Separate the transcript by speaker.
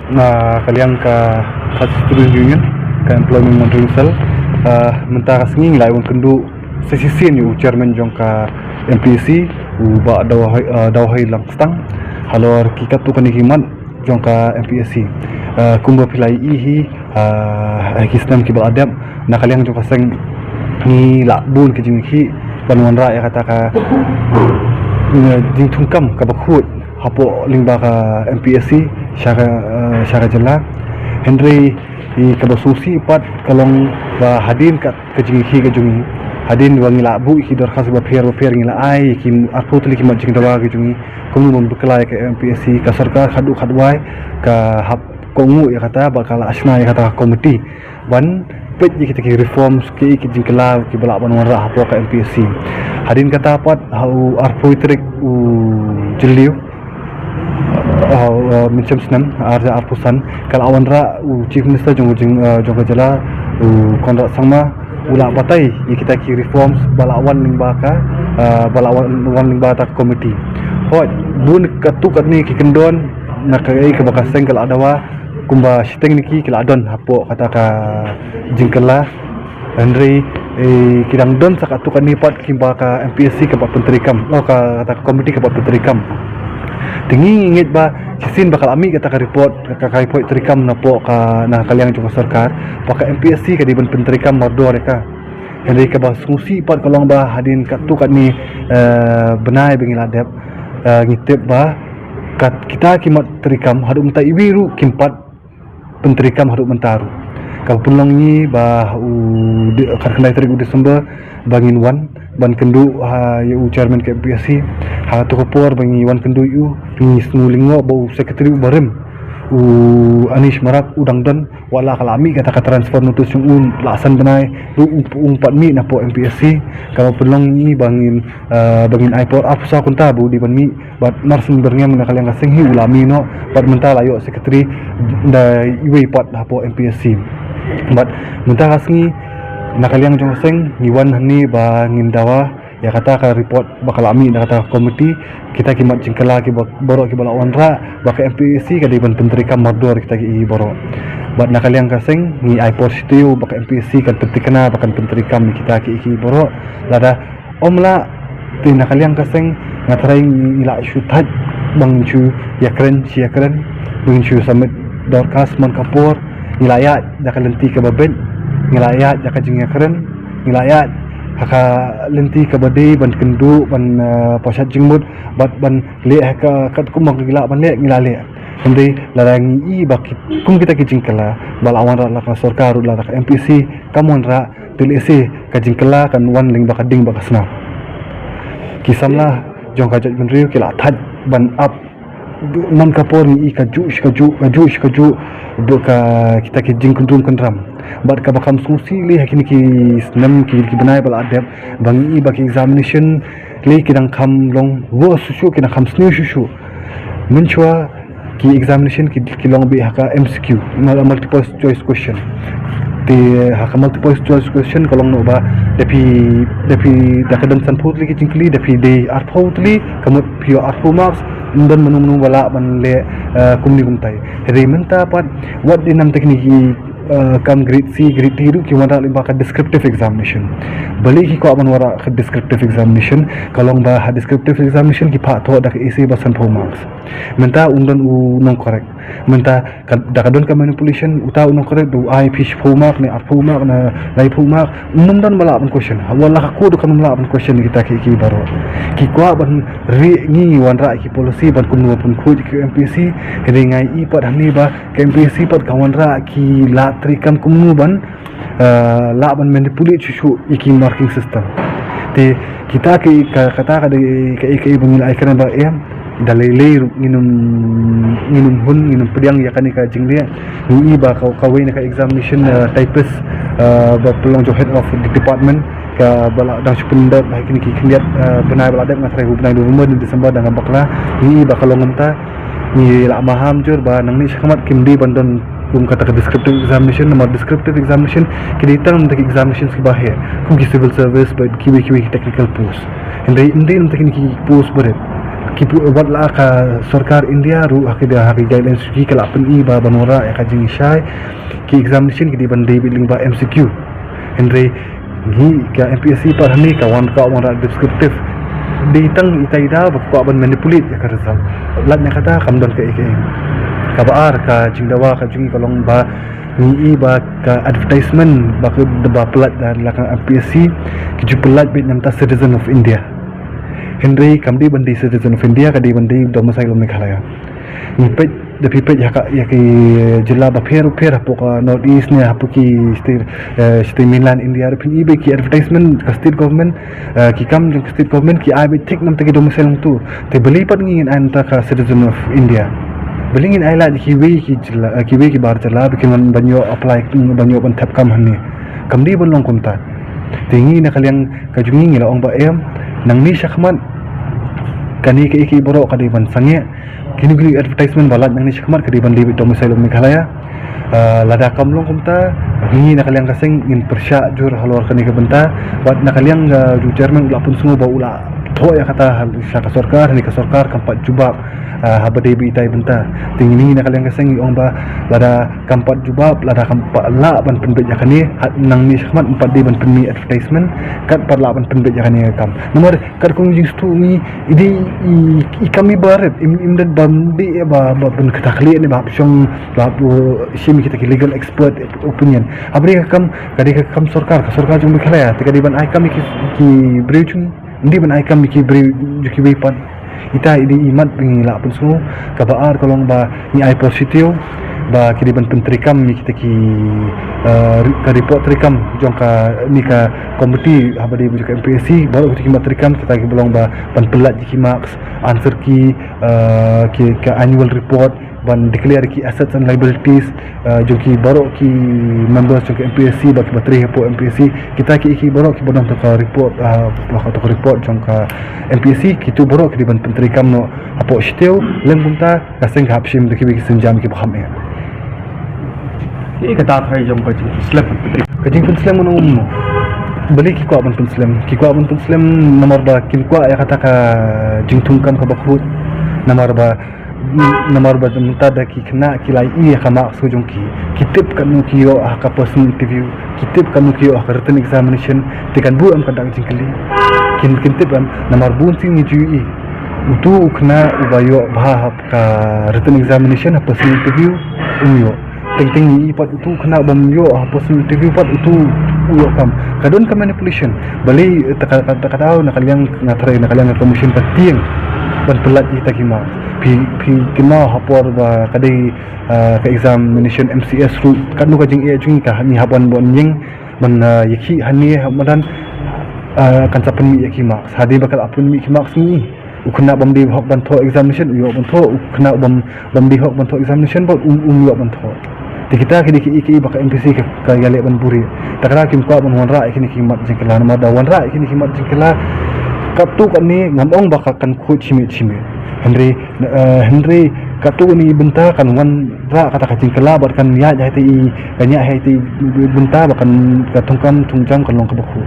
Speaker 1: na kaliang ka student union ka employment monitoring cell mentara senging lai un kendu sesisin yu chairman jong ka MPC u ba dawhai langstang halor kikat tu kan himan jong ka MPSC kumba pilai ihi kisnam kibal adab na kaliang jong kaseng ni lakbun ke jinghi banwan ra ya kata ka jing tungkam ka bakhut hapo lingba ka MPSC syara jela Henry i kabasusi pat kalong ba hadin kat kejinghi ke jungi hadin wangi labu ki dor khas ba pher ngila ai ki arpo tli ki majing dawa ke jungi kumu mom bekelai ke MPSC ka sarkar khadu khadwai ka hap kongu ya kata bakal asna ya kata komiti ban pet kita ki reforms ki jingkela ki balak ban warah hapo ka MPSC hadin kata pat hau arpo trik u jeliu macam senam arja arpusan kalau awan ra chief minister jong jela konrak sangma ulak batai kita ki reforms balawan limbaka balawan limbata komiti hoi bun katuk ni ki kendon nak ai ke bakaseng kalau adawa kumba siteng niki kila adon hapo kata ka jingkela Henry kidang don sakatuk ni pat kimba ka MPSC ke menteri kam ka kata komiti ke menteri kam tinggi ingit ba sisin bakal ami kata ka report terikam na po ka na kaliang jong sarkar paka MPSC ka di ban penterikam mardo reka henry ka ba sungsi pat kalong ba hadin katu kat ni benai bengil adab ngitip ba kat kita kimat terikam hadu menta ibiru kimpat penterikam hadu mentaru ka pulong ni ba karkenai terik Desember bangin wan ban kendu yu chairman ke MPSC tu kapor bangi wan kendu yu ni smulingo bau secretary barem Anish Marak udang dan wala kalami kata transfer notus yung lasan benai umpat mi na po MPSC kalau pelong ni bangin ipor apa sa kunta bu di ban mi bat narsun bernya mena kalian kasing hi ulami no bat mental ayo secretary da iwe pat hapo MPSC bat mental kasngi nakaliang jong seng ngiwan hani ba ngindawa ya kata ka report bakal ami na kata komiti kita kimat jingkala ki boro ki balawan ra baka MPSC ka di ban penteri kam mardor kita ki boro bat nakaliang kaseng ni ipor situ baka MPSC kan pentikna bakan penteri kam kita ki boro lada omla ti nakaliang kaseng ngatrai ila syutat bang chu yakren bang chu samit dorkas man kapor nilayat dakalenti ka babet ngilayat jaka jingnya keren ngilayat haka lenti ka badai ban kendu ban posat jingmut bat ban le haka kat kumang gila ban le ngilale hendy larangi i baki kum kita kijingkala balawan ra la sarkar la ka MPC kamon ra tilisi ka jingkala kan wan ling bakading bakasna kisamla jong ka judgment review kila thad ban up man kapor ni i ka ju buka kita ki jingkundum kandram bat ka bakam susi le hakini ki snam ki benai bal adab bangi baki examination le kidang kham long wo susu kidang kham snu susu menchwa ki examination ki long bi haka MCQ multiple choice question te haka multiple choice question kalong no ba depi dakadan san phutli ki jingkli depi de ar phutli kamut pio ar marks dan menung wala ban le kumni kumtai rementa pat what dinam tekniki kam grade C grade D ki wara limba ka descriptive examination bali ki ko aban wara ka descriptive examination kalong ba ha descriptive examination ki pha tho dak AC basan pho marks menta undan u non correct menta dakadon ka manipulation uta non correct do I fish pho mark ni pho mark na lai pho mark dan bala ban question wala ka ko do kan mala ban question kita ki baro ki ko ban ri ngi wan ra ki policy ban kum pun khu ki MPC kene ngai i pat hani ba ki MPC pat kawan ra ki la trikam kumuban laban manipulate susu iki marking system te kita ki kata ka bangil ai kana ba dalilay nginum pediang ya kan ka jinglia ni ba kawai na ka examination typist ba pelong jo head of the department ka bala dang supunda ba kini ki kindiat benai bala dak ngatrai benai November di Desember dang bakla ni ba kalong ta ni la maham jur ba nang ni sakamat kimdi bandon kum kata descriptive examination nama descriptive examination kita nak examinations ki bahaya kum ki civil service but ki technical post and they nak ki post berat wat la ka sarkar India ru hakida haki guidelines ki kala pen I ba banora ya ka jing shai ki examination ki di bandai bi ling ba MCQ Henry ngi ka MPSC par hani ka wan descriptive di tang itaida ba ko ban manipulate ya ka result lat ne kata kam don ka ka baar ka jingdawa ka jungi kalong ba ni ba ka advertisement ba ka ba pelat dan lakang MPSC ki ju pelat bit namta citizen of India Henry kamdi bandi citizen of India ka di bandi domicile Meghalaya ni pet the people ya ki jilla ba pher hapo north east ne hapo ki state mainland India pin ibe ki advertisement ka state government ki kam jong state government ki ibe take nam taki domicile tu te beli pat ngin anta ka citizen of India belingin aila ki we ki bar jala bikin banyo apply banyo ban tap kam hanni kamdi bon long kumta tingi na kalyang kajungi ngila ong ba em nang ni syakmat kani ke iki borok kadi ban sange kini advertisement balat nang ni syakmat kadi ban libit domicile Meghalaya lada kamlong kumta hingi na kalyang kasing in persya jur halor kani ke benta wat na kalyang ju chairman ula pun sungu ba ula tho ya kata hal syaka sarkar ni ka sarkar kampat jubab haba debi itai benta tingini na kalyang kasing ong ba lada kampat jubab lada kampat la ban penbet yakani nang ni syakmat empat di ban penmi advertisement kat par la ban penbet yakani kam nomor kat kong jing stu ni idi kami baret imdad bambi ba ban katakli ni ba syong ba shimi kita ki legal expert opinion abri kam kadi kam sarkar jung Meghalaya tikadi ban ai kam ki brewchung ndi ban ai kam ki brew juki wepan ita idi imat pengila pun semua kabar kolong ba ni ai positif ba kidi ban pentrikam ni kita ki ka report trikam jong ka ni ka komiti habadi bujuk MPSC baru kita ki matrikam kita ki belong ba ban pelat ki marks answer ki ka annual report ban declare ki assets and liabilities jong ki baru ki members jong ki MPSC ba ki bateri hapo MPSC kita ki baru ki bodong to ka report to ka report jong ka MPSC ki tu baru ki ban pentrikam no hapo shteu leng bunta kaseng hapshim de ki senjam ki baham ya ki kata thai jong ka slap kajing pun slam no umno beli ki ko ban pun slam nomor ba kin ko ya kata ka jingtungkan ka bakhut nomor ba minta da ki kena ki lai I ka mak so jong ki kitip kan ki yo ka personal interview kitip kan ki yo ka written examination tekan bu am ka dak jingkeli kin tip am nomor bun sing ni ju I utu kena ubayo bah ka written examination personal interview umyo ting I pat utu kena bam yo personal interview pat utu uyo kam kadon ka manipulation bali takataw nakalyang ngatray nakalyang commission patieng ban pelat kita kima pi kena hapor ba kadai ka examination MCS ru kanu ka jing e jing ka ni haban bon ying ban yaki hani hamadan kan sapen mi yaki marks hadi bakal apun mi marks ni ukna bam di hok ban tho examination yo ban tho ukna bam di hok ban tho examination bot yo ban tho kita kini ki baka MPC ka gale ban buri takra kim ko ban wanra kini ki mat jingkala na da wanra kini ki mat jingkala katu kan ni ngambong baka kan khut chimi Henry katu ni benta kan wan ra kata kacing kelabat kan ya jahiti kan ya hati benta bahkan katungkam tungjam kan long kebaku